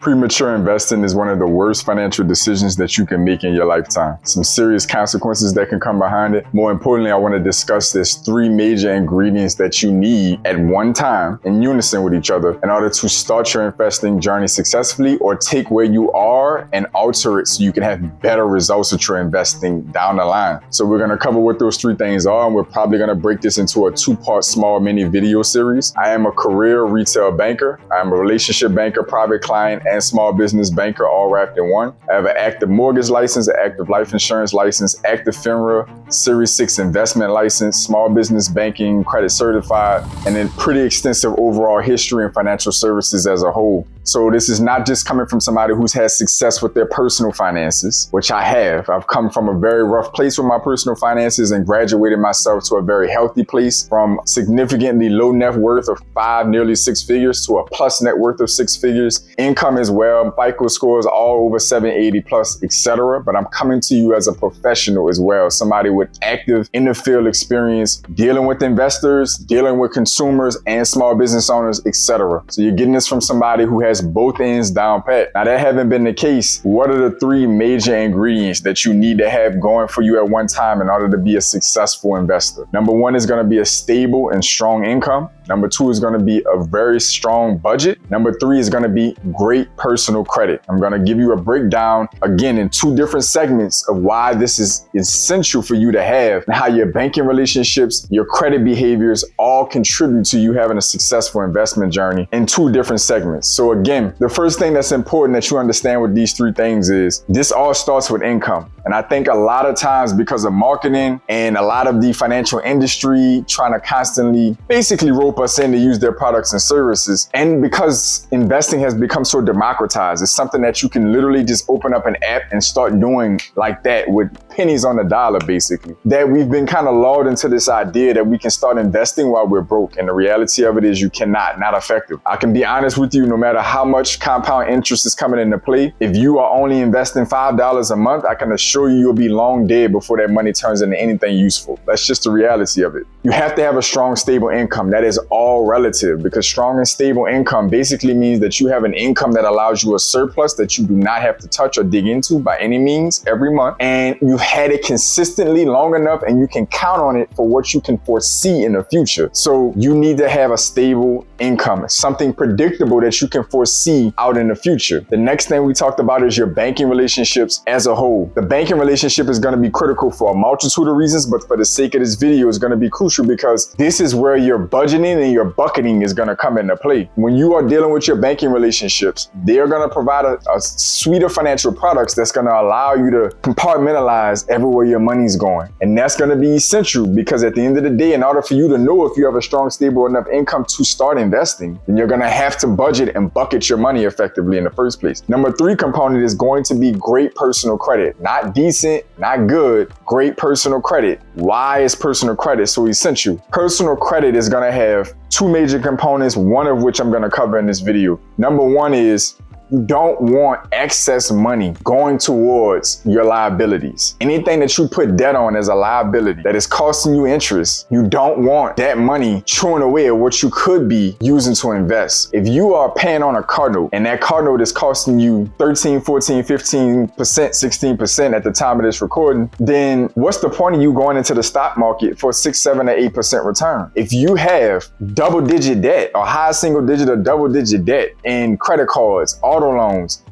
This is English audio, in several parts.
Premature investing is one of the worst financial decisions that you can make in your lifetime. Some serious consequences that can come behind it. More importantly, I want to discuss this 3 major ingredients that you need at one time in unison with each other in order to start your investing journey successfully or take where you are and alter it so you can have better results with your investing down the line. So we're going to cover what those 3 things are, and we're probably going to break this into a 2-part small mini video series. I am a career retail banker. I am a relationship banker, private client, and small business banker, all wrapped in one. I have an active mortgage license, an active life insurance license, active FINRA, Series 6 investment license, small business banking, credit certified, and then pretty extensive overall history in financial services as a whole. So this is not just coming from somebody who's had success with their personal finances, which I have. I've come from a very rough place with my personal finances and graduated myself to a very healthy place, from significantly low net worth of 5, nearly 6 figures to a plus net worth of 6 figures. Income as well, FICO scores all over 780 plus, etc. But I'm coming to you as a professional as well, somebody with active in the field experience, dealing with investors, dealing with consumers and small business owners, etc. So you're getting this from somebody who has both ends down pat. Now, that having been the case, what are the 3 major ingredients that you need to have going for you at one time in order to be a successful investor? Number 1 is going to be a stable and strong income. Number 2 is going to be a very strong budget. Number 3 is going to be great personal credit. I'm going to give you a breakdown, again, in 2 different segments of why this is essential for you to have and how your banking relationships, your credit behaviors all contribute to you having a successful investment journey in 2 different segments. So again, the first thing that's important that you understand with these 3 things is this all starts with income. And I think a lot of times, because of marketing and a lot of the financial industry trying to constantly basically rope us in to use their products and services, and because investing has become so democratized, it's something that you can literally just open up an app and start doing like that with pennies on the dollar, basically, that we've been kind of lulled into this idea that we can start investing while we're broke. And the reality of it is you cannot, not effective. I can be honest with you, no matter how much compound interest is coming into play, if you are only investing $5 a month, I can assure you you'll be long dead before that money turns into anything useful. That's just the reality of it. You have to have a strong, stable income. That is all relative, because strong and stable income basically means that you have an income that allows you a surplus that you do not have to touch or dig into by any means every month. And you've had it consistently long enough and you can count on it for what you can foresee in the future. So you need to have a stable income, something predictable that you can foresee out in the future. The next thing we talked about is your banking relationships as a whole. The banking relationship is going to be critical for a multitude of reasons, but for the sake of this video, it's going to be crucial because this is where your budgeting and your bucketing is going to come into play. When you are dealing with your banking relationships, they're going to provide a suite of financial products that's going to allow you to compartmentalize everywhere your money's going. And that's going to be essential, because at the end of the day, in order for you to know if you have a strong, stable enough income to start investing, then you're going to have to budget and bucket your money effectively in the first place. Number 3 component is going to be great personal credit. Not decent, not good, great personal credit. Why is personal credit so essential? Personal credit is going to have 2 major components, one of which I'm going to cover in this video. Number 1 is you don't want excess money going towards your liabilities. Anything that you put debt on as a liability that is costing you interest, you don't want that money chewing away at what you could be using to invest. If you are paying on a car note and that car note is costing you 13, 14, 15%, 16% at the time of this recording, then what's the point of you going into the stock market for 6, 7, or 8% return? If you have double-digit debt or high single-digit or double-digit debt in credit cards, auto loans,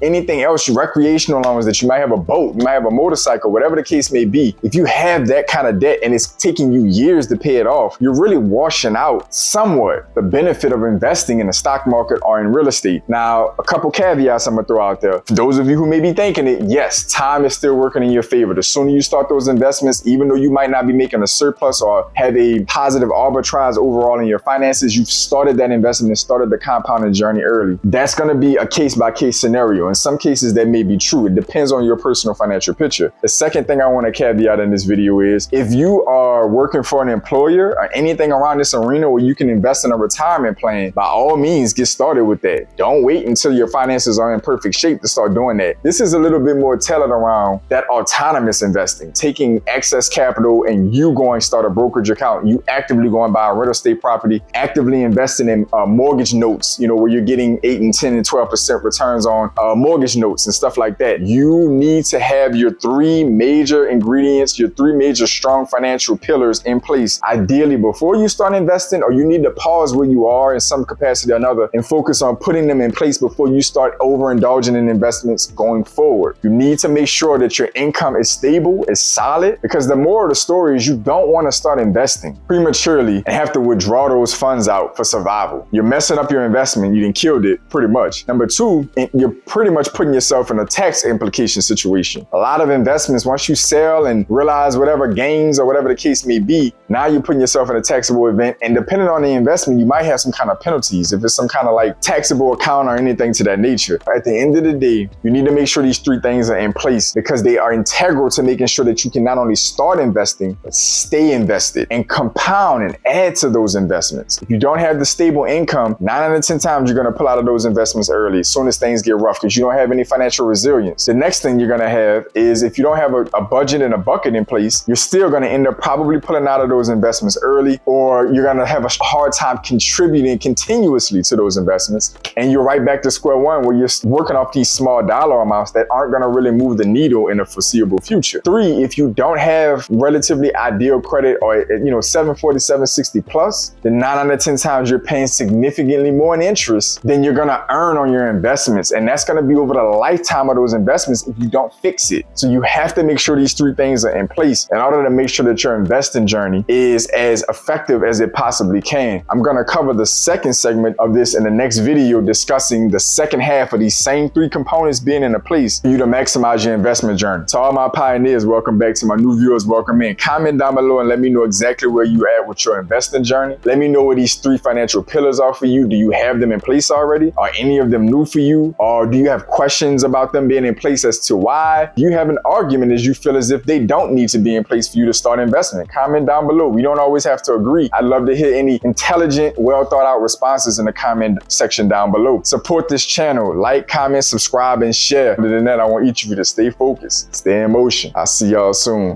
anything else, recreational loans, that you might have a boat, you might have a motorcycle, whatever the case may be. If you have that kind of debt and it's taking you years to pay it off, you're really washing out somewhat the benefit of investing in the stock market or in real estate. Now, a couple caveats I'm gonna throw out there. For those of you who may be thinking it, yes, time is still working in your favor. The sooner you start those investments, even though you might not be making a surplus or have a positive arbitrage overall in your finances, you've started that investment and started the compounding journey early. That's gonna be a case-by-case case scenario. In some cases, that may be true. It depends on your personal financial picture. The second thing I want to caveat in this video is if you are working for an employer or anything around this arena where you can invest in a retirement plan, by all means, get started with that. Don't wait until your finances are in perfect shape to start doing that. This is a little bit more tailored around that autonomous investing, taking excess capital and you going start a brokerage account, you actively going buy a real estate property, actively investing in mortgage notes, where you're getting 8 and 10 and 12% returns on mortgage notes and stuff like that. You need to have your three major ingredients, your three major strong financial pillars in place, ideally before you start investing, or you need to pause where you are in some capacity or another and focus on putting them in place before you start overindulging in investments going forward. You need to make sure that your income is stable, is solid, because the moral of the story is you don't want to start investing prematurely and have to withdraw those funds out for survival. You're messing up your investment. You done killed it pretty much. Number two, you're pretty much putting yourself in a tax implication situation. A lot of investments, once you sell and realize whatever gains or whatever the case may be, now you're putting yourself in a taxable event. And depending on the investment, you might have some kind of penalties if it's some kind of like taxable account or anything to that nature. At the end of the day, you need to make sure these three things are in place because they are integral to making sure that you can not only start investing, but stay invested and compound and add to those investments. If you don't have the stable income, 9 out of 10 times you're going to pull out of those investments early as soon as things get rough because you don't have any financial resilience. The next thing you're going to have is if you don't have a budget and a bucket in place, you're still going to end up probably pulling out of those investments early, or you're going to have a hard time contributing continuously to those investments. And you're right back to square one where you're working off these small dollar amounts that aren't going to really move the needle in the foreseeable future. 3, if you don't have relatively ideal credit or 740, 760 plus, then 9 out of 10 times you're paying significantly more in interest than you're going to earn on your investments. And that's going to be over the lifetime of those investments if you don't fix it. So you have to make sure these 3 things are in place in order to make sure that your investing journey is as effective as it possibly can. I'm going to cover the second segment of this in the next video, discussing the second half of these same 3 components being in a place for you to maximize your investment journey. To all my pioneers, welcome back. To my new viewers, welcome in. Comment down below and let me know exactly where you at with your investing journey. Let me know what these 3 financial pillars are for you. Do you have them in place already? Are any of them new for you? Or do you have questions about them being in place as to why? Do you have an argument as you feel as if they don't need to be in place for you to start investing? Comment down below. We don't always have to agree. I'd love to hear any intelligent, well thought out responses in the comment section down below. Support this channel. Like, comment, subscribe, and share. Other than that, I want each of you to stay focused, stay in motion. I'll see y'all soon.